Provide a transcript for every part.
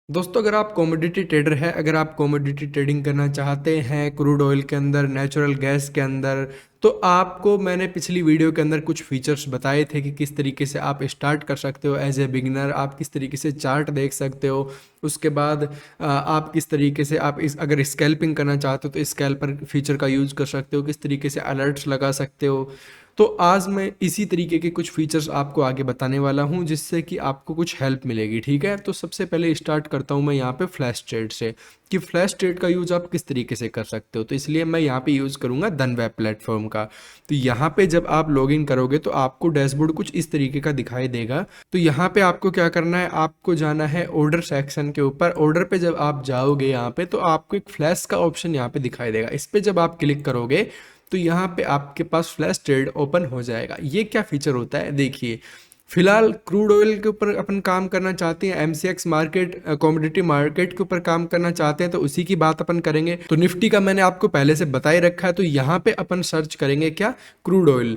दोस्तों अगर आप कमोडिटी ट्रेडर हैं, अगर आप कमोडिटी ट्रेडिंग करना चाहते हैं क्रूड ऑयल के अंदर, नेचुरल गैस के अंदर, तो आपको मैंने पिछली वीडियो के अंदर कुछ फीचर्स बताए थे कि किस तरीके से आप स्टार्ट कर सकते हो एज ए बिगिनर। आप किस तरीके से चार्ट देख सकते हो। उसके बाद आप किस तरीके से आप इस अगर स्कैल्पिंग करना चाहते हो तो स्कैल्पर फीचर का यूज़ कर सकते हो, किस तरीके से अलर्ट्स लगा सकते हो। तो आज मैं इसी तरीके के कुछ फीचर्स आपको आगे बताने वाला हूं जिससे कि आपको कुछ हेल्प मिलेगी। ठीक है, तो सबसे पहले स्टार्ट करता हूं मैं यहाँ पे फ्लैश ट्रेड से कि फ्लैश ट्रेड का यूज़ आप किस तरीके से कर सकते हो। तो इसलिए मैं यहाँ पे यूज़ करूँगा धनवेब प्लेटफॉर्म का। तो यहाँ पे जब आप लॉगिन करोगे तो आपको डैशबोर्ड कुछ इस तरीके का दिखाई देगा। तो यहाँ पे आपको क्या करना है, आपको जाना है ऑर्डर सेक्शन के ऊपर। ऑर्डर पे जब आप जाओगे यहाँ पे तो आपको एक फ्लैश का ऑप्शन यहाँ पे दिखाई देगा। इस पर जब आप क्लिक करोगे तो यहाँ पे आपके पास फ्लैश ट्रेड ओपन हो जाएगा। ये क्या फीचर होता है देखिए। फिलहाल क्रूड ऑयल के ऊपर अपन काम करना चाहते हैं, एमसीएक्स मार्केट, कमोडिटी मार्केट के ऊपर काम करना चाहते हैं, तो उसी की बात अपन करेंगे। तो निफ्टी का मैंने आपको पहले से बता ही रखा है। तो यहाँ पे अपन सर्च करेंगे क्या, क्रूड ऑयल,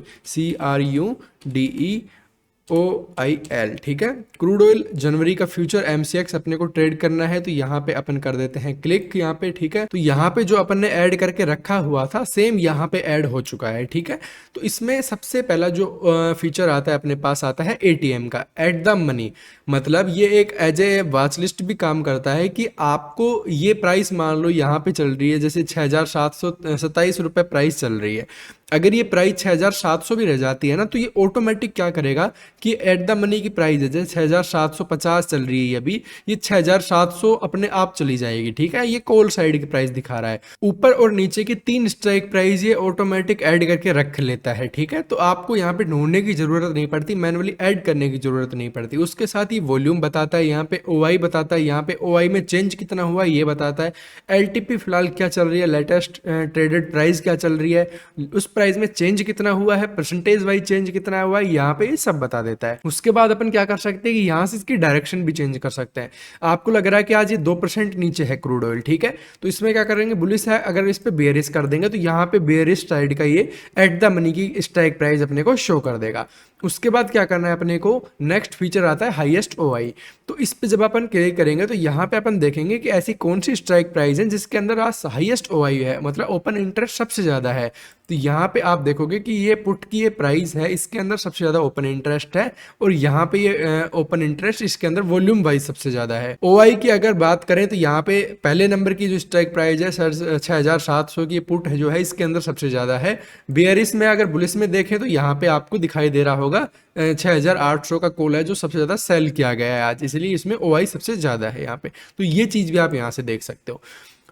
CRUDEOIL। ठीक है, क्रूड ऑयल जनवरी का फ्यूचर एमसीएक्स अपने को ट्रेड करना है। तो यहाँ पे अपन कर देते हैं क्लिक यहाँ पे। ठीक है, तो यहाँ पे जो अपन ने ऐड करके रखा हुआ था सेम यहाँ पे ऐड हो चुका है। ठीक है, तो इसमें सबसे पहला जो फीचर आता है अपने पास आता है एटीएम का, एट द मनी। मतलब ये एक एज ए वॉच लिस्ट भी काम करता है कि आपको ये प्राइस मान लो यहाँ पे चल रही है, जैसे 6,727 रुपये प्राइस चल रही है। अगर ये प्राइस 6,700 भी रह जाती है ना, तो ये ऑटोमेटिक क्या करेगा कि एट द मनी की प्राइस है, जैसे 6,750 चल रही है अभी, ये 6,700 अपने आप चली जाएगी। ठीक है, ये कॉल साइड की प्राइस दिखा रहा है। ऊपर और नीचे की 3 स्ट्राइक प्राइस ये ऑटोमेटिक ऐड करके रख लेता है। ठीक है, तो आपको यहाँ पे ढूंढने की जरूरत नहीं पड़ती, मैनुअली ऐड करने की जरूरत नहीं पड़ती। उसके साथ ही वॉल्यूम बताता है, यहाँ पे ओआई बताता है, यहाँ पे ओआई में चेंज कितना हुआ ये बताता है, एलटीपी फिलहाल क्या चल रही है, लेटेस्ट ट्रेडेड प्राइस क्या चल रही है, उस प्राइस में चेंज कितना हुआ है, परसेंटेज वाइज चेंज कितना हुआ है, यहाँ पे ये सब बता देता है। उसके बाद अपन क्या कर सकते हैं कि यहाँ से इसकी डायरेक्शन भी चेंज कर सकते हैं। आपको लग रहा है कि आज ये 2% नीचे है क्रूड ऑयल, ठीक है, तो इसमें क्या करेंगे, बुलिश है, अगर इस पे बेयरिश कर देंगे तो यहाँ पे बेयरिश साइड का ये एट द मनी की स्ट्राइक प्राइस अपने को शो कर देगा। उसके बाद क्या करना है अपने को, नेक्स्ट फीचर आता है हाईएस्ट ओआई। तो इस पे जब अपन क्लिक करेंगे तो यहाँ पे अपन देखेंगे कि ऐसी कौन सी स्ट्राइक प्राइस है जिसके अंदर आज हाईएस्ट ओआई है, मतलब ओपन इंटरेस्ट सबसे ज़्यादा है। तो यहाँ पे आप देखोगे कि ये पुट की ये प्राइस है, इसके अंदर सबसे ज़्यादा ओपन इंटरेस्ट है, और यहाँ पे ये ओपन इंटरेस्ट इसके अंदर वॉल्यूम वाइज सबसे ज़्यादा है। ओआई की अगर बात करें तो यहाँ पे पहले नंबर की जो स्ट्राइक प्राइस है सर 6,700 की पुट है जो है, इसके अंदर सबसे ज़्यादा है। बेयरिश में अगर बुलिश में देखें तो यहाँ पे आपको दिखाई दे रहा होगा 6,800 का कॉल है जो सबसे ज़्यादा सेल किया गया है आज, इसलिए इसमें ओआई सबसे ज़्यादा है यहाँ पे। तो ये चीज़ भी आप यहाँ से देख सकते हो।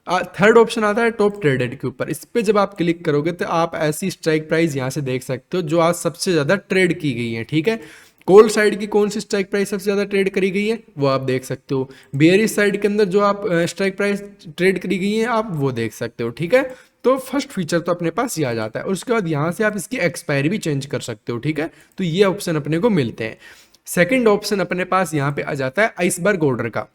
थर्ड ऑप्शन आता है टॉप ट्रेडेड के ऊपर। इस पे जब आप क्लिक करोगे तो आप ऐसी स्ट्राइक प्राइस यहाँ से देख सकते हो जो आज सबसे ज़्यादा ट्रेड की गई है। ठीक है, कॉल साइड की कौन सी स्ट्राइक प्राइस सबसे ज़्यादा ट्रेड करी गई है वो आप देख सकते हो। बेयरिश साइड के अंदर जो आप स्ट्राइक प्राइस ट्रेड करी गई है आप वो देख सकते हो। ठीक है, तो फर्स्ट फीचर तो अपने पास ये आ जाता है। उसके बाद यहाँ से आप इसकी एक्सपायरी भी चेंज कर सकते हो। ठीक है, तो ये ऑप्शन अपने को मिलते हैं। सेकंड ऑप्शन अपने पास यहाँ पे आ जाता है आइसबर्ग ऑर्डर का,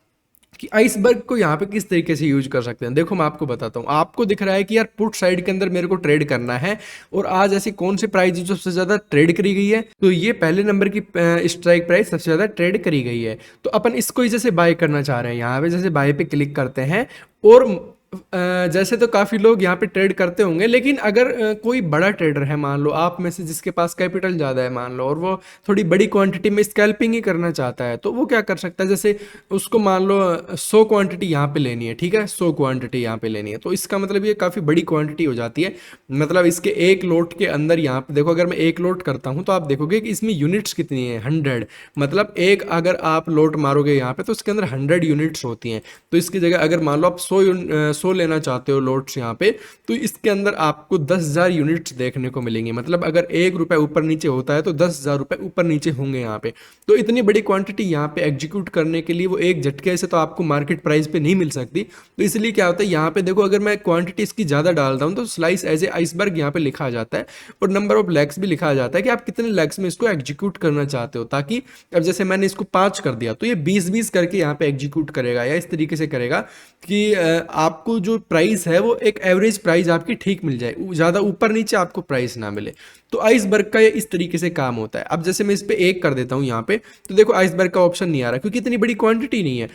कि आइसबर्ग को यहाँ पे किस तरीके से यूज कर सकते हैं। देखो मैं आपको बताता हूँ, आपको दिख रहा है कि यार पुट साइड के अंदर मेरे को ट्रेड करना है और आज ऐसी कौन सी प्राइस जो सबसे ज्यादा ट्रेड करी गई है, तो ये पहले नंबर की स्ट्राइक प्राइस सबसे ज्यादा ट्रेड करी गई है। तो अपन इसको ही जैसे बाय करना चाह रहे हैं, यहाँ पे जैसे बाय पे क्लिक करते हैं, और जैसे तो काफ़ी लोग यहाँ पे ट्रेड करते होंगे, लेकिन अगर कोई बड़ा ट्रेडर है, मान लो आप में से जिसके पास कैपिटल ज़्यादा है मान लो, और वो थोड़ी बड़ी क्वांटिटी में स्कैल्पिंग ही करना चाहता है, तो वो क्या कर सकता है, जैसे उसको मान लो 100 क्वांटिटी यहाँ पे लेनी है। ठीक है, 100 क्वांटिटी यहाँ पे लेनी है, तो इसका मतलब ये काफ़ी बड़ी क्वांटिटी हो जाती है। मतलब इसके एक लोट के अंदर यहाँ पे देखो, अगर मैं एक लोट करता हूँ तो आप देखोगे कि इसमें यूनिट्स कितनी है, 100। मतलब एक अगर आप लोट मारोगे यहाँ पे तो उसके अंदर 100 यूनिट्स होती हैं। तो इसकी जगह अगर मान लो आप 100 लेना चाहते हो लोट्स यहाँ पे, तो इसके अंदर आपको 10,000 यूनिट्स देखने को मिलेंगे। मतलब अगर 1 रुपये ऊपर नीचे होता है तो 10,000 रुपये ऊपर नीचे होंगे यहाँ पे। तो इतनी बड़ी क्वांटिटी यहाँ पे एग्जीक्यूट करने के लिए वो एक झटके से तो आपको मार्केट प्राइस पे नहीं मिल सकती। तो इसलिए क्या होता है, यहाँ पे देखो, अगर मैं क्वांटिटी इसकी ज़्यादा डालता हूँ तो स्लाइस एज ए आइसबर्ग यहाँ पे लिखा आ जाता है, और नंबर ऑफ लेग्स भी लिखा आ जाता है कि आप कितने लेग्स में इसको एग्जीक्यूट करना चाहते हो। ताकि अब जैसे मैंने इसको 5 कर दिया तो ये 20-20 करके यहाँ पे एग्जीक्यूट करेगा, या इस तरीके से करेगा कि आपको जो प्राइस है वो एक एवरेज प्राइस आपकी ठीक मिल जाए, ज़्यादा ऊपर नीचे आपको प्राइस ना मिले। तो आइसबर्ग का ये इस तरीके से काम होता है। अब जैसे मैं इस पे 1 कर देता हूँ यहाँ पे, तो देखो आइसबर्ग का ऑप्शन नहीं आ रहा क्योंकि इतनी बड़ी क्वांटिटी नहीं है।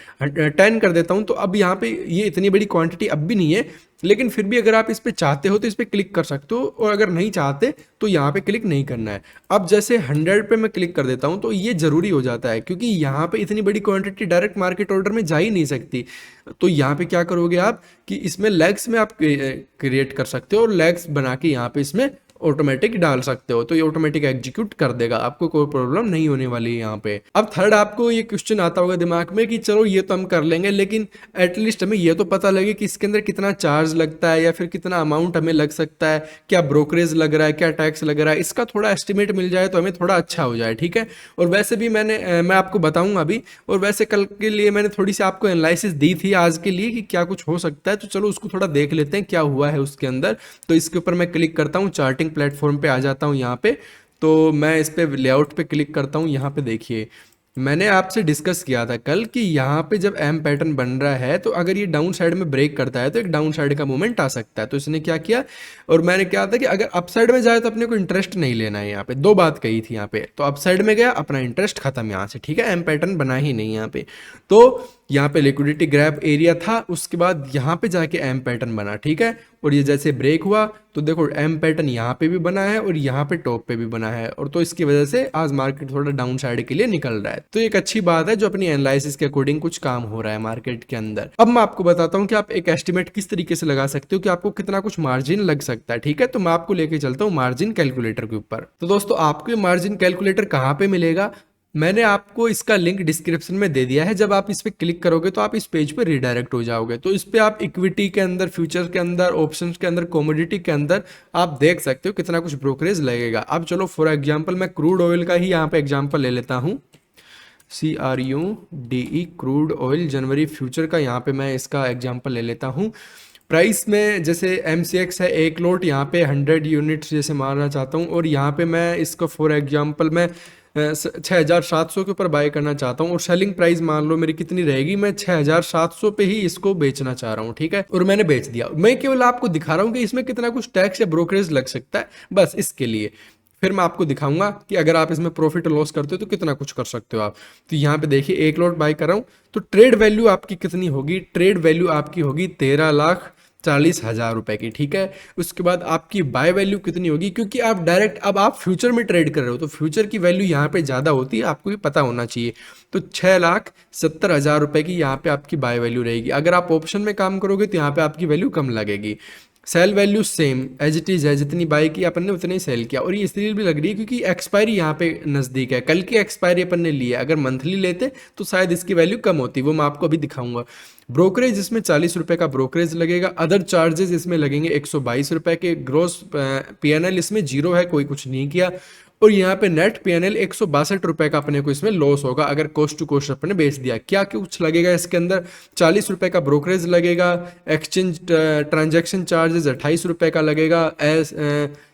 10 कर देता हूँ तो अब यहाँ पे ये इतनी बड़ी क्वांटिटी अब भी नहीं है, लेकिन फिर भी अगर आप इस पे चाहते हो तो इस पे क्लिक कर सकते हो, और अगर नहीं चाहते तो यहाँ पे क्लिक नहीं करना है। अब जैसे 100 पे मैं क्लिक कर देता हूँ तो ये जरूरी हो जाता है क्योंकि यहाँ पे इतनी बड़ी क्वांटिटी डायरेक्ट मार्केट ऑर्डर में जा ही नहीं सकती। तो यहाँ पे क्या करोगे आप कि इसमें लेग्स में आप क्रिएट कर सकते हो और लेग्स बना के यहाँ पे इसमें ऑटोमेटिक डाल सकते हो, तो ये ऑटोमेटिक एग्जीक्यूट कर देगा, आपको कोई प्रॉब्लम नहीं होने वाली है यहाँ पे। अब थर्ड आपको ये क्वेश्चन आता होगा दिमाग में कि चलो ये तो हम कर लेंगे, लेकिन एटलीस्ट हमें ये तो पता लगे कि इसके अंदर कितना चार्ज लगता है या फिर कितना अमाउंट हमें लग सकता है, क्या ब्रोकरेज लग रहा है, क्या टैक्स लग रहा है, इसका थोड़ा एस्टिमेट मिल जाए तो हमें थोड़ा अच्छा हो जाए, ठीक है। और वैसे भी मैं आपको बताऊंगा अभी, और वैसे कल के लिए मैंने थोड़ी सी आपको एनालिसिस दी थी आज के लिए कि क्या कुछ हो सकता है, तो चलो उसको थोड़ा देख लेते हैं क्या हुआ है उसके अंदर। तो इसके ऊपर मैं क्लिक करता हूँ, चार्टिंग प्लेटफॉर्म पे आ जाता हूँ यहाँ पे, तो मैं इस पे लेआउट पे क्लिक करता हूँ। यहाँ पे देखिए मैंने आपसे डिस्कस किया था कल कि यहाँ पे जब एम पैटर्न बन रहा है तो अगर ये डाउन साइड में ब्रेक करता है तो एक डाउन साइड का मूवमेंट आ सकता है। तो इसने क्या किया, और मैंने क्या था कि अगर अप साइड में जाए तो अपने को इंटरेस्ट नहीं लेना है, यहाँ पे 2 बात कही थी यहाँ पे। तो अप साइड में गया, अपना इंटरेस्ट खत्म यहाँ से, ठीक है, एम पैटर्न बना ही नहीं यहाँ पे। तो यहाँ पे लिक्विडिटी ग्रैब एरिया था, उसके बाद यहाँ पे जाके एम पैटर्न बना, ठीक है। और ये जैसे ब्रेक हुआ तो देखो एम पैटर्न यहाँ पे भी बना है और यहाँ पे टॉप पे भी बना है, और तो इसकी वजह से आज मार्केट थोड़ा डाउन साइड के लिए निकल रहा है। तो एक अच्छी बात है जो अपनी एनालिसिस के अकॉर्डिंग कुछ काम हो रहा है मार्केट के अंदर। अब मैं आपको बताता हूँ कि आप एक एस्टिमेट किस तरीके से लगा सकते हो कि आपको कितना कुछ मार्जिन लग सकता है, ठीक है। तो मैं आपको लेके चलता हूँ मार्जिन कैलकुलेटर के ऊपर। तो दोस्तों आपको ये मार्जिन कैलकुलेटर कहाँ पे मिलेगा, मैंने आपको इसका लिंक डिस्क्रिप्शन में दे दिया है। जब आप इस पर क्लिक करोगे तो आप इस पेज पर रिडायरेक्ट हो जाओगे। तो इस पे आप इक्विटी के अंदर, फ्यूचर के अंदर, ऑप्शंस के अंदर, कमोडिटी के अंदर आप देख सकते हो कितना कुछ ब्रोकरेज लगेगा। अब चलो फॉर एग्जांपल मैं क्रूड ऑयल का ही यहाँ पे एग्जांपल ले लेता हूँ, CRUDE क्रूड ऑयल जनवरी फ्यूचर का यहाँ पे मैं इसका एग्जांपल ले लेता हूँ। प्राइस में जैसे MCX है, एक लोट यहाँ पे 100 यूनिट्स जैसे मारना चाहता हूँ, और यहाँ पे मैं इसको फॉर एग्जांपल मैं 6700 के ऊपर बाय करना चाहता हूँ, और सेलिंग प्राइस मान लो मेरी कितनी रहेगी, मैं 6700 पे ही इसको बेचना चाह रहा हूँ, ठीक है। और मैंने बेच दिया। मैं केवल आपको दिखा रहा हूँ कि इसमें कितना कुछ टैक्स या ब्रोकरेज लग सकता है, बस इसके लिए। फिर मैं आपको दिखाऊंगा कि अगर आप इसमें प्रॉफिट लॉस करते हो तो कितना कुछ कर सकते हो आप। तो यहाँ पे देखिए एक लॉट बाय कर रहा हूँ, तो ट्रेड वैल्यू आपकी कितनी होगी, ट्रेड वैल्यू आपकी होगी 13,40,000 रुपए की, ठीक है। उसके बाद आपकी बाय वैल्यू कितनी होगी, क्योंकि आप डायरेक्ट अब आप फ्यूचर में ट्रेड कर रहे हो तो फ्यूचर की वैल्यू यहाँ पे ज़्यादा होती है, आपको भी पता होना चाहिए। तो 6,70,000 रुपए की यहाँ पे आपकी बाय वैल्यू रहेगी। अगर आप ऑप्शन में काम करोगे तो यहाँ पे आपकी वैल्यू कम लगेगी। Sale value same as it is है, जितनी बाय की अपन ने उतने ही सेल किया। और ये इसलिए भी लग रही है क्योंकि एक्सपायरी यहाँ पे नज़दीक है, कल की एक्सपायरी अपन ने ली है। अगर मंथली लेते तो शायद इसकी वैल्यू कम होती, वो मैं आपको अभी दिखाऊंगा। ब्रोकरेज इसमें 40 रुपए का ब्रोकरेज लगेगा। अदर चार्जेस इसमें लगेंगे 122 रुपए के। ग्रोस PNL इसमें 0 है, कोई कुछ नहीं किया। और यहाँ पे नेट PNL 162 रुपए का अपने को इसमें लॉस होगा अगर कोस्ट टू कोस्ट अपने बेच दिया। क्या कुछ लगेगा इसके अंदर, 40 रुपए का ब्रोकरेज लगेगा। एक्सचेंज ट्रांजैक्शन चार्जेस 28 रुपए का लगेगा।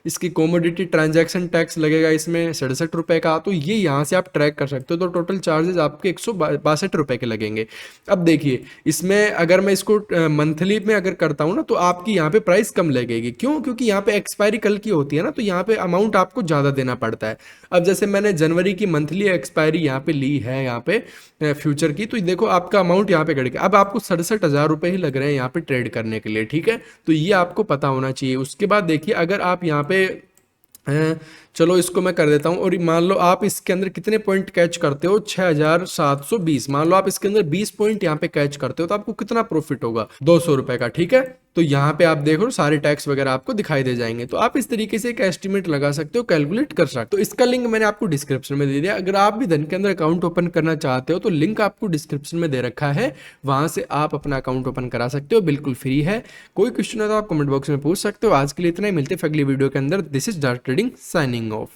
इसकी कॉमोडिटी ट्रांजैक्शन टैक्स लगेगा इसमें 67 रुपए का। तो ये यहाँ से आप ट्रैक कर सकते हो। तो टोटल चार्जेस आपके 162 रुपए के लगेंगे। अब देखिए इसमें अगर मैं इसको मंथली में अगर करता हूँ ना तो आपकी यहाँ पे प्राइस कम लगेगी। क्यों? क्योंकि यहाँ पे एक्सपायरी कल की होती है ना, तो यहाँ पे अमाउंट आपको ज़्यादा देना पड़ता है। अब जैसे मैंने जनवरी की मंथली एक्सपायरी यहाँ पे ली है, यहाँ पे फ्यूचर की, तो देखो आपका अमाउंट यहाँ पे घट गया। अब आपको 67,000 रुपए ही लग रहे हैं यहाँ पे ट्रेड करने के लिए, ठीक है। तो ये आपको पता होना चाहिए। उसके बाद देखिए अगर आप यहाँ पे चलो इसको मैं कर देता हूं, और मान लो आप इसके अंदर कितने पॉइंट कैच करते हो, 6,720। मान लो आप इसके अंदर 20 पॉइंट यहाँ पे कैच करते हो तो आपको कितना प्रॉफिट होगा, 200 रुपए का, ठीक है। तो यहाँ पे आप देखो सारे टैक्स वगैरह आपको दिखाई दे जाएंगे। तो आप इस तरीके से एक एस्टिमेट लगा सकते हो, कैलकुलेट कर सकते हो। तो इसका लिंक मैंने आपको डिस्क्रिप्शन में दे दिया। अगर आप भी धन के अंदर अकाउंट ओपन करना चाहते हो तो लिंक आपको डिस्क्रिप्शन में दे रखा है, वहां से आप अपना अकाउंट ओपन करा सकते हो, बिल्कुल फ्री है। कोई क्वेश्चन है तो आप कमेंट बॉक्स में पूछ सकते हो। आज के लिए इतना ही, मिलते हैं अगली वीडियो के अंदर। This is dark trading signing off.